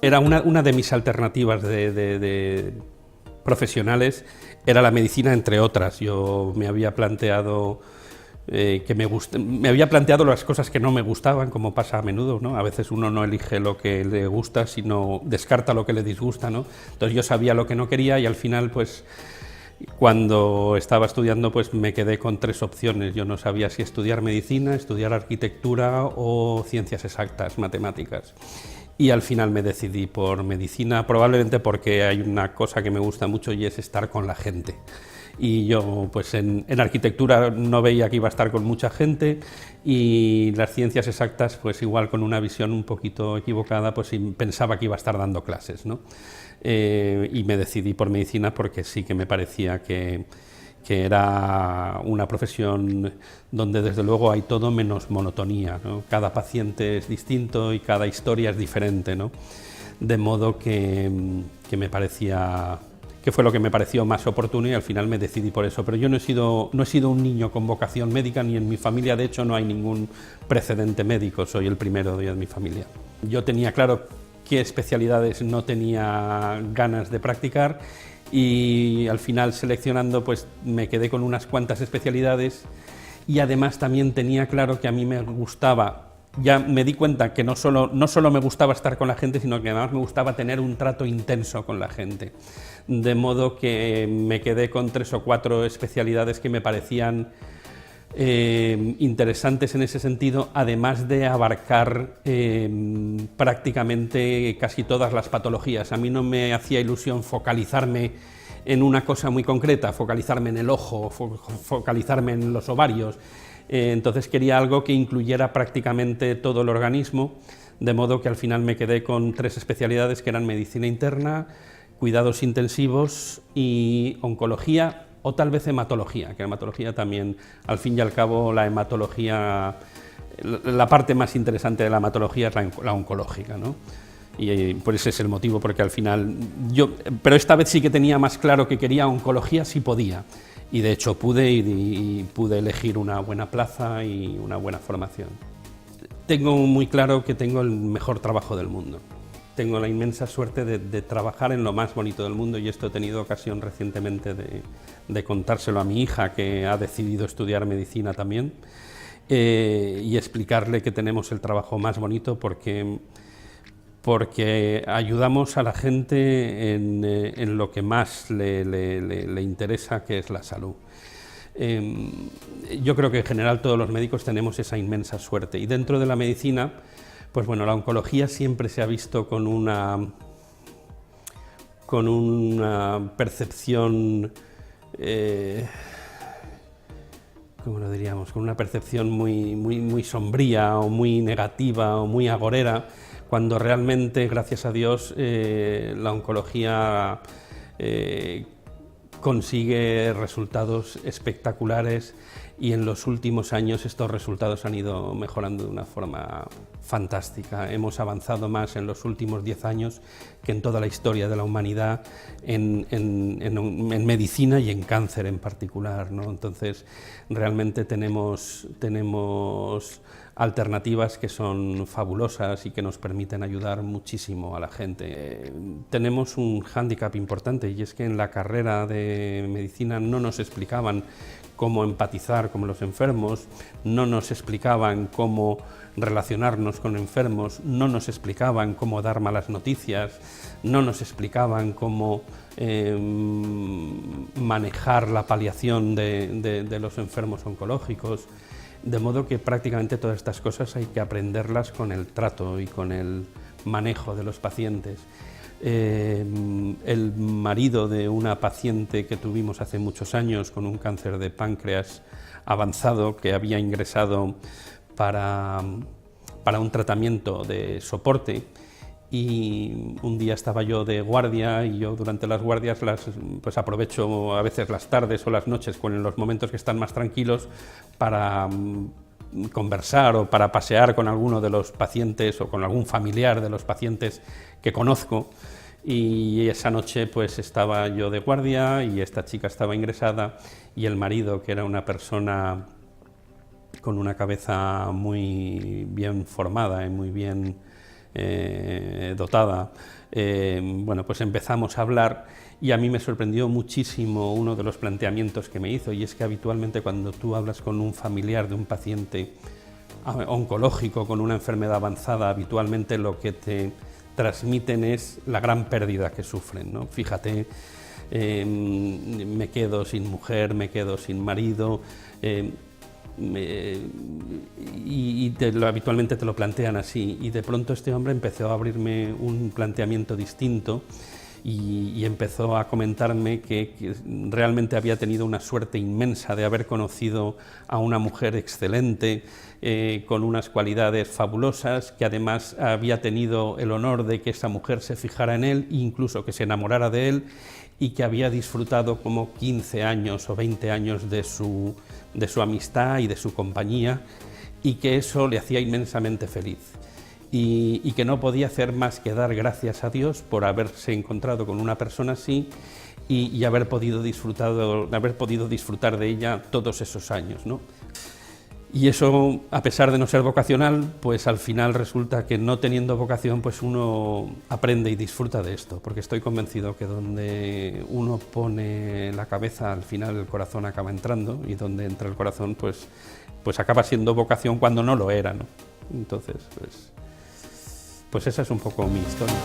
Era una de mis alternativas profesionales, era la medicina, entre otras. Yo me había planteado me había planteado las cosas que no me gustaban, como pasa a menudo, ¿no? A veces uno no elige lo que le gusta, sino descarta lo que le disgusta, ¿no? Entonces yo sabía lo que no quería y al final, pues, cuando estaba estudiando, pues me quedé con tres opciones. Yo no sabía si estudiar medicina, estudiar arquitectura o ciencias exactas, matemáticas. Y al final me decidí por medicina, probablemente porque hay una cosa que me gusta mucho y es estar con la gente. Y yo, pues en arquitectura no veía que iba a estar con mucha gente, y las ciencias exactas, pues igual con una visión un poquito equivocada, pues pensaba que iba a estar dando clases, ¿no? Y me decidí por medicina porque sí que me parecía que era una profesión donde desde luego hay todo menos monotonía, ¿no? Cada paciente es distinto y cada historia es diferente, ¿no? De modo que me parecía, que fue lo que me pareció más oportuno, y al final me decidí por eso. Pero yo no he sido un niño con vocación médica, ni en mi familia, de hecho no hay ningún precedente médico, soy el primero de mi familia. Yo tenía claro qué especialidades no tenía ganas de practicar, y al final, seleccionando, pues me quedé con unas cuantas especialidades, y además también tenía claro que a mí me gustaba, ya me di cuenta que no solo me gustaba estar con la gente, sino que además me gustaba tener un trato intenso con la gente. De modo que me quedé con 3 o 4 especialidades que me parecían interesantes en ese sentido, además de abarcar prácticamente casi todas las patologías. A mí no me hacía ilusión focalizarme en una cosa muy concreta, focalizarme en el ojo, focalizarme en los ovarios. Entonces quería algo que incluyera prácticamente todo el organismo, de modo que al final me quedé con 3 especialidades, que eran medicina interna, cuidados intensivos y oncología, o tal vez hematología, que hematología también, al fin y al cabo, la hematología, la parte más interesante de la hematología es la oncológica, ¿no? Y por ese es el motivo, porque al final pero esta vez sí que tenía más claro que quería oncología, sí podía, y de hecho pude, y pude elegir una buena plaza y una buena formación. Tengo muy claro que tengo el mejor trabajo del mundo. Tengo la inmensa suerte de trabajar en lo más bonito del mundo, y esto he tenido ocasión recientemente de contárselo a mi hija, que ha decidido estudiar medicina también, y explicarle que tenemos el trabajo más bonito porque ayudamos a la gente en lo que más le interesa, que es la salud. Yo creo que en general todos los médicos tenemos esa inmensa suerte, y dentro de la medicina, pues bueno, la oncología siempre se ha visto con una percepción, ¿cómo lo diríamos? Con una percepción muy sombría, o muy negativa, o muy agorera, cuando realmente, gracias a Dios, la oncología consigue resultados espectaculares, y en los últimos años estos resultados han ido mejorando de una forma fantástica. Hemos avanzado más en los últimos 10 años que en toda la historia de la humanidad en medicina y en cáncer en particular, ¿no? Entonces, realmente tenemos alternativas que son fabulosas y que nos permiten ayudar muchísimo a la gente. Tenemos un hándicap importante, y es que en la carrera de medicina no nos explicaban cómo empatizar con los enfermos, no nos explicaban cómo relacionarnos con enfermos, no nos explicaban cómo dar malas noticias, no nos explicaban cómo manejar la paliación de los enfermos oncológicos, de modo que prácticamente todas estas cosas hay que aprenderlas con el trato y con el manejo de los pacientes. El marido de una paciente que tuvimos hace muchos años con un cáncer de páncreas avanzado, que había ingresado para un tratamiento de soporte, y un día estaba yo de guardia, y yo durante las guardias pues aprovecho a veces las tardes o las noches, en los momentos que están más tranquilos, para conversar o para pasear con alguno de los pacientes o con algún familiar de los pacientes que conozco. Y esa noche pues estaba yo de guardia y esta chica estaba ingresada, y el marido, que era una persona con una cabeza muy bien formada y muy bien dotada. Bueno, pues empezamos a hablar y a mí me sorprendió muchísimo uno de los planteamientos que me hizo, y es que habitualmente cuando tú hablas con un familiar de un paciente oncológico con una enfermedad avanzada, habitualmente lo que te transmiten es la gran pérdida que sufren, ¿no? Fíjate, me quedo sin mujer, me quedo sin marido, habitualmente te lo plantean así, y de pronto este hombre empezó a abrirme un planteamiento distinto y empezó a comentarme que realmente había tenido una suerte inmensa de haber conocido a una mujer excelente, con unas cualidades fabulosas, que además había tenido el honor de que esa mujer se fijara en él, incluso que se enamorara de él, y que había disfrutado como 15 años o 20 años de su amistad y de su compañía, y que eso le hacía inmensamente feliz. Y que no podía hacer más que dar gracias a Dios por haberse encontrado con una persona así y haber podido disfrutar de ella todos esos años, ¿no? Y eso, a pesar de no ser vocacional, pues al final resulta que no teniendo vocación, pues uno aprende y disfruta de esto, porque estoy convencido que donde uno pone la cabeza, al final el corazón acaba entrando, y donde entra el corazón, pues acaba siendo vocación cuando no lo era, ¿no? Entonces, pues esa es un poco mi historia.